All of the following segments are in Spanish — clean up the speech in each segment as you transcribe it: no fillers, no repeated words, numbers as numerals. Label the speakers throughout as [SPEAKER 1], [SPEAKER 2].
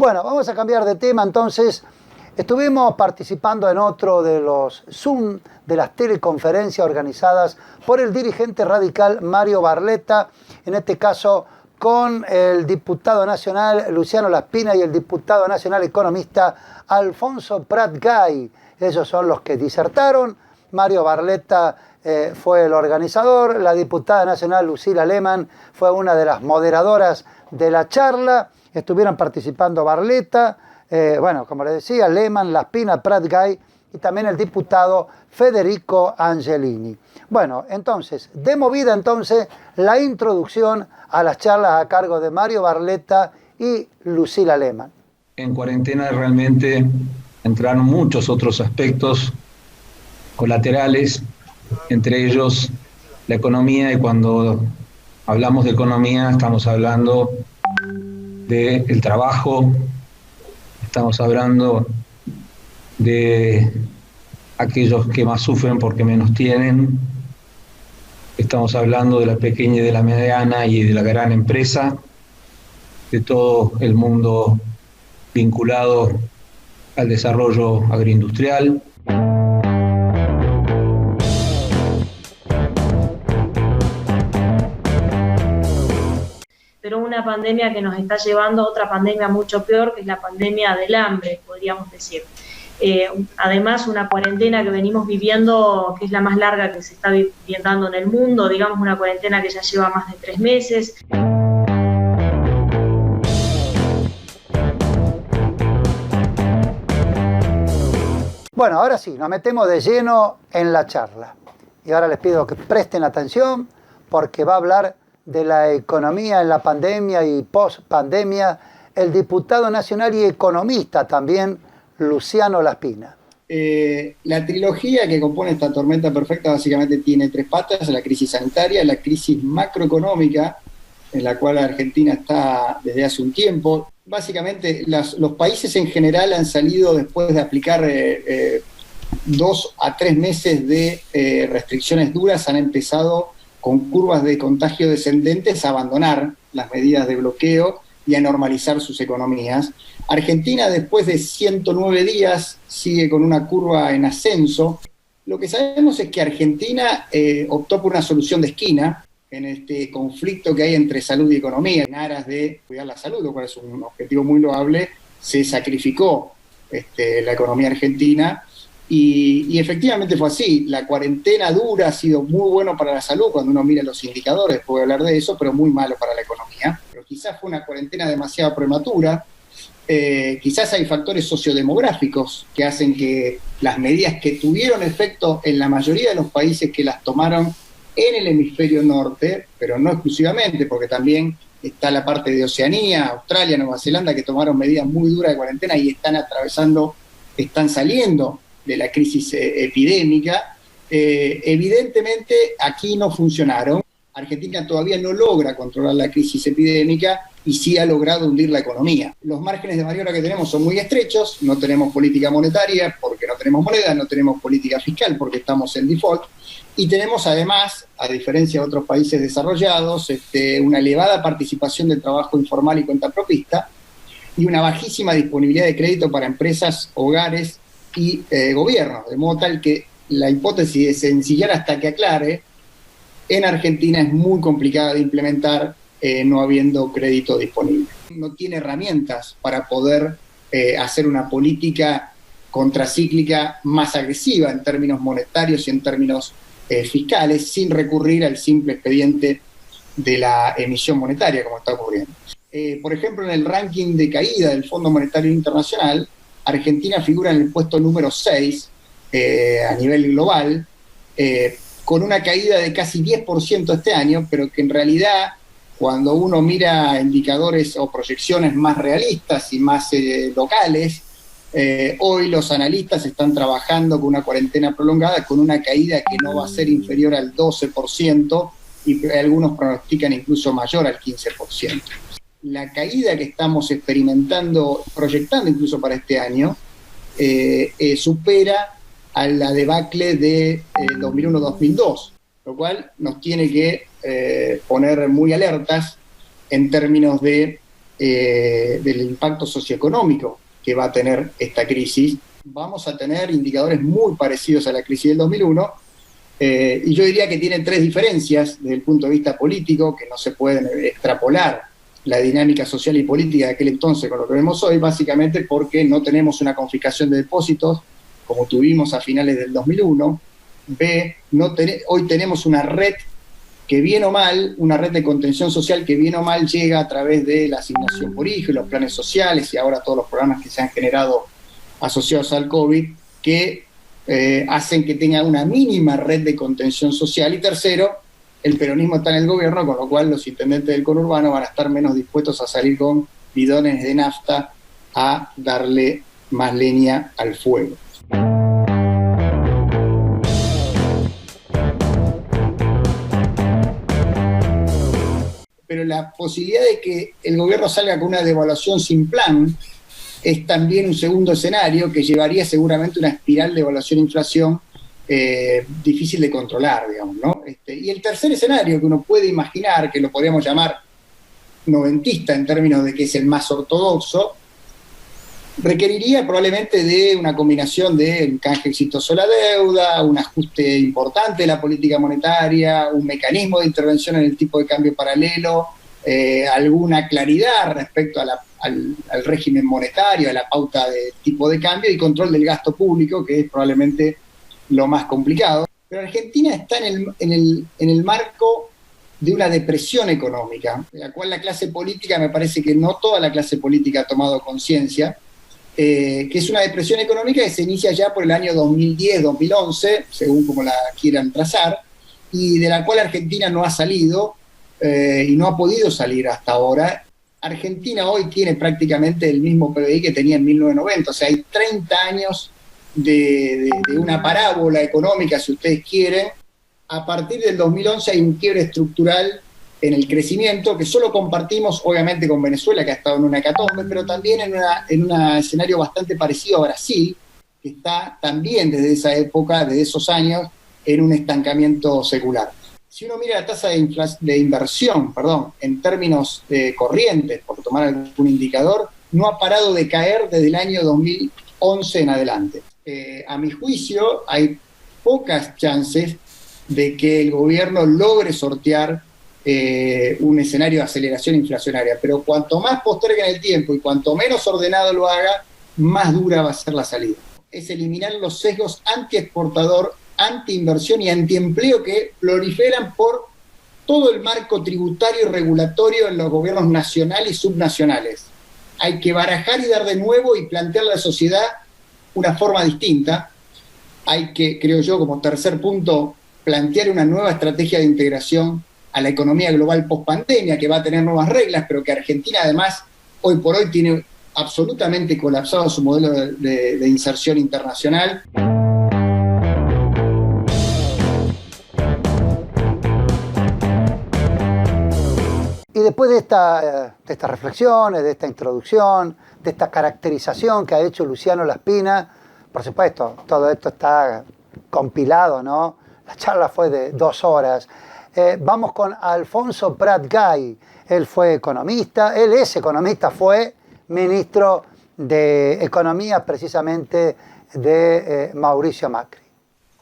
[SPEAKER 1] Bueno, vamos a cambiar de tema entonces. Estuvimos participando en otro de los Zoom de las teleconferencias organizadas por el dirigente radical Mario Barletta, en este caso con el diputado nacional Luciano Laspina y el diputado nacional economista Alfonso Prat-Gay. Ellos son los que disertaron. Mario Barletta fue el organizador, la diputada nacional Lucila Lehmann fue una de las moderadoras de la charla. Estuvieron participando Barletta, bueno, como les decía, Lehmann, Laspina, Prat-Gay y también el diputado Federico Angelini. Bueno, entonces, de movida entonces la introducción a las charlas a cargo de Mario Barletta y Lucila Lehmann.
[SPEAKER 2] En cuarentena realmente entraron muchos otros aspectos colaterales, entre ellos la economía, y cuando hablamos de economía estamos hablando del trabajo, estamos hablando de aquellos que más sufren porque menos tienen, estamos hablando de la pequeña y de la mediana y de la gran empresa, de todo el mundo vinculado al desarrollo agroindustrial.
[SPEAKER 3] Pero una pandemia que nos está llevando a otra pandemia mucho peor, que es la pandemia del hambre, podríamos decir. Además, una cuarentena que venimos viviendo, que es la más larga que se está viviendo en el mundo, digamos una cuarentena que ya lleva más de 3 meses.
[SPEAKER 1] Bueno, ahora sí, nos metemos de lleno en la charla. Y ahora les pido que presten atención porque va a hablar de la economía en la pandemia y post-pandemia el diputado nacional y economista también, Luciano Laspina.
[SPEAKER 4] La trilogía que compone esta tormenta perfecta básicamente tiene 3 patas: la crisis sanitaria, la crisis macroeconómica, en la cual Argentina está desde hace un tiempo. Básicamente los países en general han salido después de aplicar 2 a 3 meses de restricciones duras, han empezado con curvas de contagio descendentes a abandonar las medidas de bloqueo y a normalizar sus economías. Argentina, después de 109 días, sigue con una curva en ascenso. Lo que sabemos es que Argentina optó por una solución de esquina en este conflicto que hay entre salud y economía. En aras de cuidar la salud, lo cual es un objetivo muy loable, se sacrificó la economía argentina. Y efectivamente fue así. La cuarentena dura ha sido muy bueno para la salud cuando uno mira los indicadores, puede hablar de eso, pero muy malo para la economía. Pero quizás fue una cuarentena demasiado prematura. Quizás hay factores sociodemográficos que hacen que las medidas que tuvieron efecto en la mayoría de los países que las tomaron en el hemisferio norte, pero no exclusivamente, porque también está la parte de Oceanía, Australia, Nueva Zelanda, que tomaron medidas muy duras de cuarentena y están saliendo de la crisis epidémica. Evidentemente aquí no funcionaron. Argentina todavía no logra controlar la crisis epidémica y sí ha logrado hundir la economía. Los márgenes de maniobra que tenemos son muy estrechos, no tenemos política monetaria porque no tenemos moneda, no tenemos política fiscal porque estamos en default, y tenemos además, a diferencia de otros países desarrollados, una elevada participación del trabajo informal y cuentapropista y una bajísima disponibilidad de crédito para empresas, hogares y gobiernos, de modo tal que la hipótesis de sencillar hasta que aclare en Argentina es muy complicada de implementar no habiendo crédito disponible. No tiene herramientas para poder hacer una política contracíclica más agresiva en términos monetarios y en términos fiscales, sin recurrir al simple expediente de la emisión monetaria, como está ocurriendo. Por ejemplo, en el ranking de caída del Fondo Monetario Internacional, Argentina figura en el puesto número 6 a nivel global, con una caída de casi 10% este año, pero que en realidad, cuando uno mira indicadores o proyecciones más realistas y más locales, hoy los analistas están trabajando con una cuarentena prolongada, con una caída que no va a ser inferior al 12%, y algunos pronostican incluso mayor al 15%. La caída que estamos experimentando, proyectando incluso para este año, supera a la debacle de 2001-2002, lo cual nos tiene que poner muy alertas en términos de del impacto socioeconómico que va a tener esta crisis, vamos a tener indicadores muy parecidos a la crisis del 2001, y yo diría que tienen tres diferencias desde el punto de vista político, que no se pueden extrapolar la dinámica social y política de aquel entonces con lo que vemos hoy, básicamente porque no tenemos una confiscación de depósitos como tuvimos a finales del 2001. B, hoy tenemos una red que bien o mal, una red de contención social que bien o mal llega a través de la asignación por hijo, los planes sociales y ahora todos los programas que se han generado asociados al COVID, que hacen que tenga una mínima red de contención social. Y tercero, el peronismo está en el gobierno, con lo cual los intendentes del conurbano van a estar menos dispuestos a salir con bidones de nafta a darle más leña al fuego. Pero la posibilidad de que el gobierno salga con una devaluación sin plan es también un segundo escenario que llevaría seguramente una espiral de devaluación-inflación difícil de controlar, digamos, ¿no? Y el tercer escenario que uno puede imaginar, que lo podríamos llamar noventista en términos de que es el más ortodoxo, requeriría probablemente de una combinación de un canje exitoso de la deuda, un ajuste importante de la política monetaria, un mecanismo de intervención en el tipo de cambio paralelo, alguna claridad respecto a al régimen monetario, a la pauta de tipo de cambio y control del gasto público, que es probablemente lo más complicado. Pero Argentina está en el marco de una depresión económica, de la cual la clase política, me parece que no toda la clase política ha tomado conciencia, que es una depresión económica que se inicia ya por el año 2010-2011, según como la quieran trazar, y de la cual Argentina no ha salido y no ha podido salir hasta ahora. Argentina hoy tiene prácticamente el mismo PBI que tenía en 1990, o sea, hay 30 años de una parábola económica, si ustedes quieren. A partir del 2011 hay un quiebre estructural en el crecimiento que solo compartimos obviamente con Venezuela, que ha estado en una hecatombe, pero también en un escenario bastante parecido a Brasil, que está también desde esa época, desde esos años, en un estancamiento secular. Si uno mira la tasa de inversión, en términos corrientes, por tomar algún indicador, no ha parado de caer desde el año 2011 en adelante. A mi juicio, hay pocas chances de que el gobierno logre sortear un escenario de aceleración inflacionaria, pero cuanto más postergue en el tiempo y cuanto menos ordenado lo haga, más dura va a ser la salida. Es eliminar los sesgos anti-exportador, anti-inversión y anti-empleo que proliferan por todo el marco tributario y regulatorio en los gobiernos nacionales y subnacionales. Hay que barajar y dar de nuevo y plantear a la sociedad una forma distinta. Hay que, creo yo, como tercer punto, plantear una nueva estrategia de integración a la economía global post-pandemia, que va a tener nuevas reglas, pero que Argentina además hoy por hoy tiene absolutamente colapsado su modelo de inserción internacional.
[SPEAKER 1] Y después de estas reflexiones, de esta introducción, de esta caracterización que ha hecho Luciano Laspina, por supuesto, todo esto está compilado, ¿no? La charla fue de 2 horas. Vamos con Alfonso Prat Gay. Él fue economista, él es economista, fue ministro de Economía precisamente de Mauricio Macri.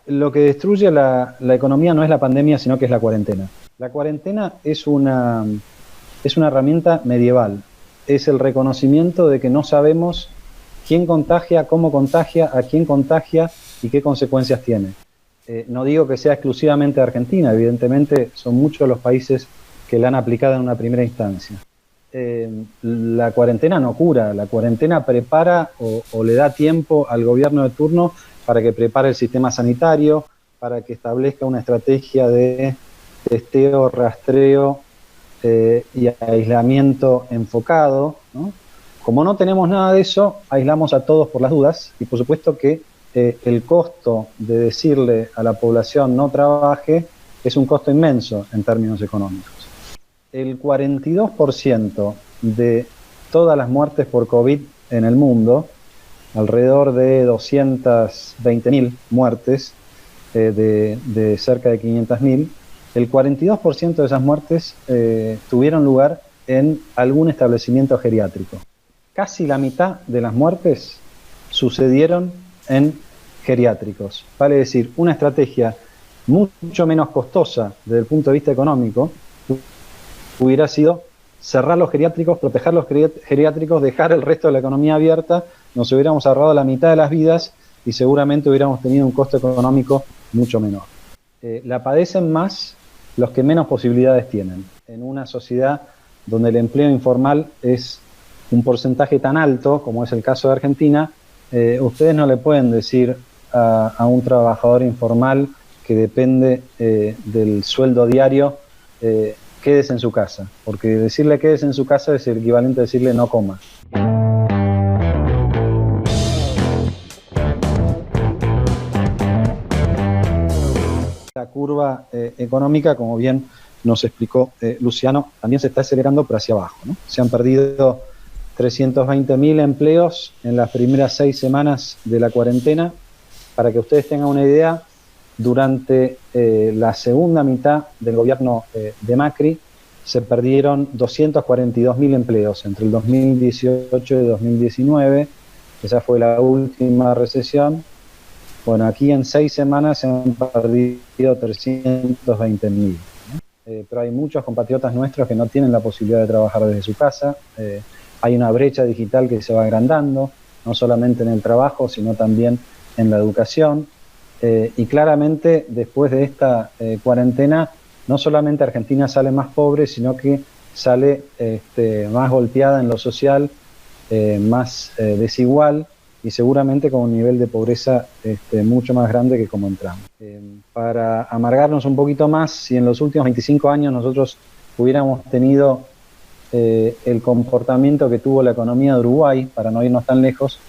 [SPEAKER 5] Lo que destruye la economía no es la pandemia, sino que es la cuarentena. La cuarentena es una herramienta medieval. Es el reconocimiento de que no sabemos quién contagia, cómo contagia, a quién contagia y qué consecuencias tiene. No digo que sea exclusivamente Argentina, evidentemente son muchos los países que la han aplicado en una primera instancia. La cuarentena no cura, la cuarentena prepara o le da tiempo al gobierno de turno para que prepare el sistema sanitario, para que establezca una estrategia de testeo, rastreo y aislamiento enfocado, ¿no? Como no tenemos nada de eso, aislamos a todos por las dudas y por supuesto que el costo de decirle a la población no trabaje es un costo inmenso en términos económicos. El 42% de todas las muertes por COVID en el mundo, alrededor de 220.000 muertes de cerca de 500.000, el 42% de esas muertes tuvieron lugar en algún establecimiento geriátrico. Casi la mitad de las muertes sucedieron en geriátricos. Vale decir, una estrategia mucho menos costosa desde el punto de vista económico hubiera sido cerrar los geriátricos, proteger los geriátricos, dejar el resto de la economía abierta, nos hubiéramos ahorrado la mitad de las vidas y seguramente hubiéramos tenido un costo económico mucho menor. La padecen más los que menos posibilidades tienen. En una sociedad donde el empleo informal es un porcentaje tan alto, como es el caso de Argentina, ustedes no le pueden decir a un trabajador informal que depende del sueldo diario, quédese en su casa, porque decirle quédese en su casa es el equivalente a decirle no coma. La curva económica, como bien nos explicó Luciano, también se está acelerando pero hacia abajo, ¿no? Se han perdido 320.000 empleos en las primeras 6 semanas de la cuarentena. Para que ustedes tengan una idea, durante la segunda mitad del gobierno de Macri se perdieron 242.000 empleos entre el 2018 y 2019. Esa fue la última recesión. Bueno, aquí en 6 semanas se han perdido 320.000, ¿no? Pero hay muchos compatriotas nuestros que no tienen la posibilidad de trabajar desde su casa. Hay una brecha digital que se va agrandando, no solamente en el trabajo, sino también en la educación. Y claramente, después de esta cuarentena, no solamente Argentina sale más pobre, sino que sale más golpeada en lo social, más desigual, y seguramente con un nivel de pobreza mucho más grande que como entramos. Para amargarnos un poquito más, si en los últimos 25 años nosotros hubiéramos tenido el comportamiento que tuvo la economía de Uruguay, para no irnos tan lejos,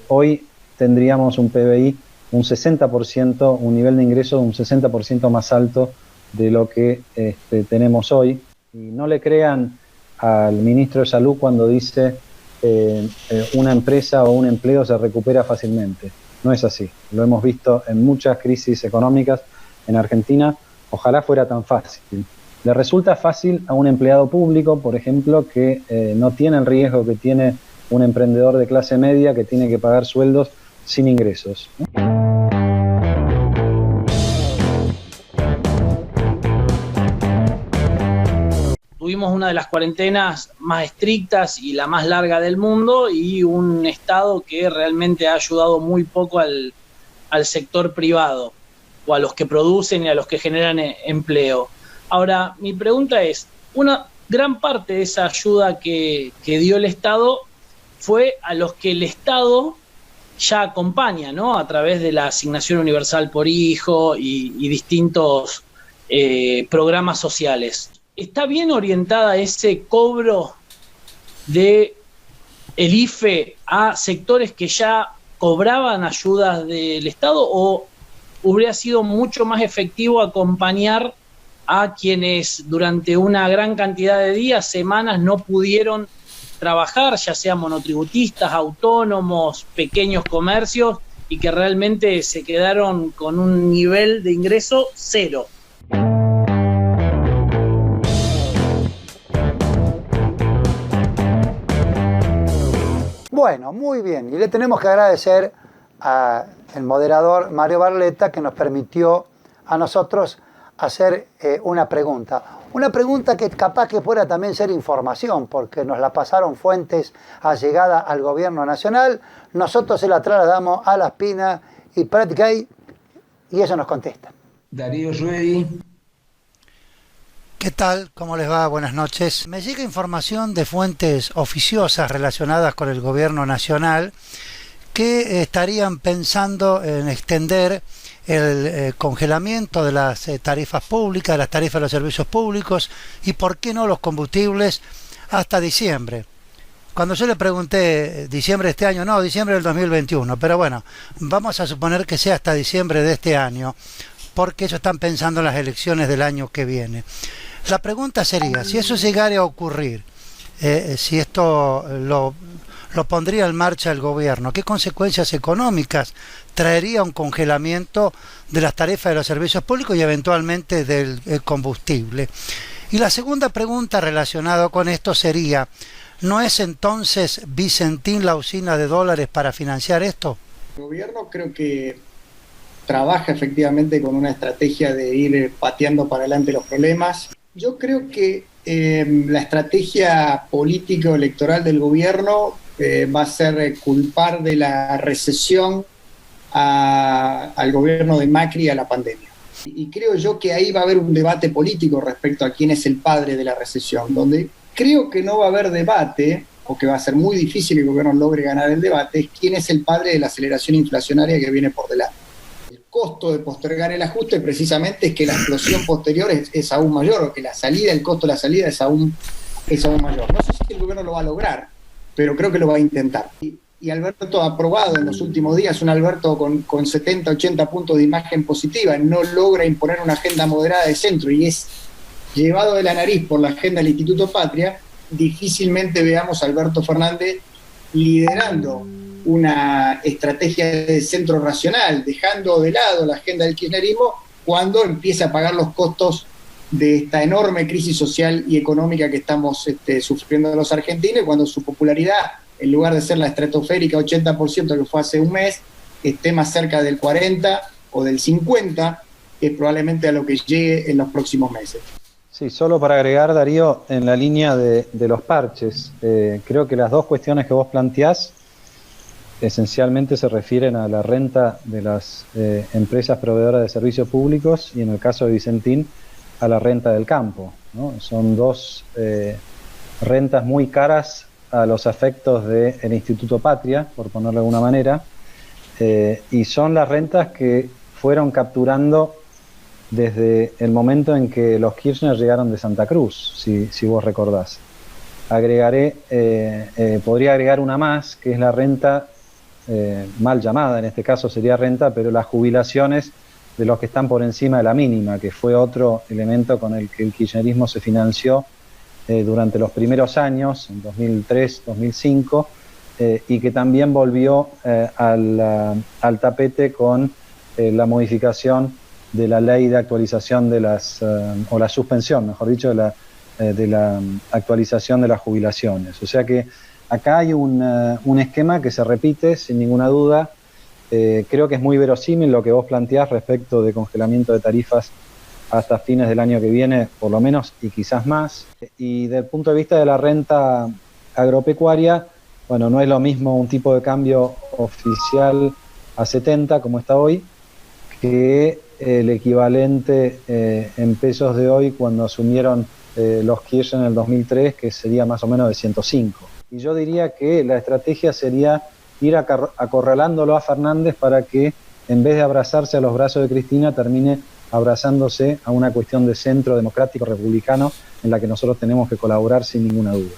[SPEAKER 5] hoy tendríamos un PBI un 60%, un nivel de ingreso un 60% más alto de lo que tenemos hoy. Y no le crean al ministro de Salud cuando dice una empresa o un empleo se recupera fácilmente. No es así. Lo hemos visto en muchas crisis económicas en Argentina. Ojalá fuera tan fácil. Le resulta fácil a un empleado público, por ejemplo, que no tiene el riesgo que tiene un emprendedor de clase media que tiene que pagar sueldos sin ingresos, ¿no?
[SPEAKER 6] Tuvimos una de las cuarentenas más estrictas y la más larga del mundo, y un Estado que realmente ha ayudado muy poco al sector privado, o a los que producen y a los que generan empleo. Ahora, mi pregunta es, una gran parte de esa ayuda que dio el Estado fue a los que el Estado ya acompaña, ¿no? A través de la asignación universal por hijo y distintos programas sociales. ¿Está bien orientada ese cobro de el IFE a sectores que ya cobraban ayudas del Estado, o hubiera sido mucho más efectivo acompañar a quienes durante una gran cantidad de días, semanas, no pudieron trabajar, ya sean monotributistas, autónomos, pequeños comercios, y que realmente se quedaron con un nivel de ingreso cero?
[SPEAKER 1] Bueno, muy bien. Y le tenemos que agradecer al moderador Mario Barletta, que nos permitió a nosotros hacer una pregunta. Una pregunta que capaz que pueda también ser información, porque nos la pasaron fuentes allegada al gobierno nacional. Nosotros se la trasladamos a La Espina y Praticay, y eso nos contesta.
[SPEAKER 2] Darío Ruedi.
[SPEAKER 1] ¿Qué tal? ¿Cómo les va? Buenas noches. Me llega información de fuentes oficiosas relacionadas con el gobierno nacional que estarían pensando en extender el congelamiento de las tarifas públicas, de las tarifas de los servicios públicos y, ¿por qué no, los combustibles hasta diciembre? Cuando yo le pregunté, ¿diciembre de este año? No, diciembre del 2021, pero bueno, vamos a suponer que sea hasta diciembre de este año, porque ellos están pensando en las elecciones del año que viene. La pregunta sería, si eso llegara a ocurrir, si esto lo pondría en marcha el gobierno, ¿qué consecuencias económicas traería un congelamiento de las tarifas de los servicios públicos y eventualmente del combustible? Y la segunda pregunta relacionada con esto sería, ¿no es entonces Vicentín la usina de dólares para financiar esto?
[SPEAKER 4] El gobierno creo que trabaja efectivamente con una estrategia de ir pateando para adelante los problemas. Yo creo que la estrategia político-electoral del gobierno va a ser culpar de la recesión al gobierno de Macri y a la pandemia. Y creo yo que ahí va a haber un debate político respecto a quién es el padre de la recesión, donde creo que no va a haber debate, o que va a ser muy difícil que el gobierno logre ganar el debate, es quién es el padre de la aceleración inflacionaria que viene por delante. El costo de postergar el ajuste precisamente es que la explosión posterior es aún mayor, o que la salida, el costo de la salida es aún mayor. No sé si el gobierno lo va a lograr, pero creo que lo va a intentar. Y Alberto ha probado en los últimos días, un Alberto con 70, 80 puntos de imagen positiva, no logra imponer una agenda moderada de centro y es llevado de la nariz por la agenda del Instituto Patria. Difícilmente veamos a Alberto Fernández liderando una estrategia de centro racional, dejando de lado la agenda del kirchnerismo cuando empiece a pagar los costos de esta enorme crisis social y económica que estamos sufriendo los argentinos, cuando su popularidad, en lugar de ser la estratosférica 80% que fue hace un mes, esté más cerca del 40% o del 50%, que es probablemente a lo que llegue en los próximos meses.
[SPEAKER 5] Sí, solo para agregar, Darío, en la línea de los parches, creo que las dos cuestiones que vos planteás esencialmente se refieren a la renta de las empresas proveedoras de servicios públicos y en el caso de Vicentín a la renta del campo, ¿no? Son dos rentas muy caras a los efectos del Instituto Patria, por ponerlo de alguna manera, y son las rentas que fueron capturando desde el momento en que los Kirchner llegaron de Santa Cruz, si vos recordás. Podría agregar una más, que es la renta, mal llamada en este caso sería renta, pero las jubilaciones de los que están por encima de la mínima, que fue otro elemento con el que el kirchnerismo se financió durante los primeros años, en 2003, 2005, y que también volvió al tapete con la modificación de la ley de actualización de o la suspensión, mejor dicho, de la actualización de las jubilaciones. O sea que acá hay un esquema que se repite sin ninguna duda. Creo que es muy verosímil lo que vos planteás respecto de congelamiento de tarifas hasta fines del año que viene, por lo menos, y quizás más. Y desde el punto de vista de la renta agropecuaria, bueno, no es lo mismo un tipo de cambio oficial a 70, como está hoy, que el equivalente en pesos de hoy cuando asumieron los Kirchner en el 2003, que sería más o menos de 105. Y yo diría que la estrategia sería ir acorralándolo a Fernández para que, en vez de abrazarse a los brazos de Cristina, termine abrazándose a una cuestión de centro democrático republicano en la que nosotros tenemos que colaborar sin ninguna duda.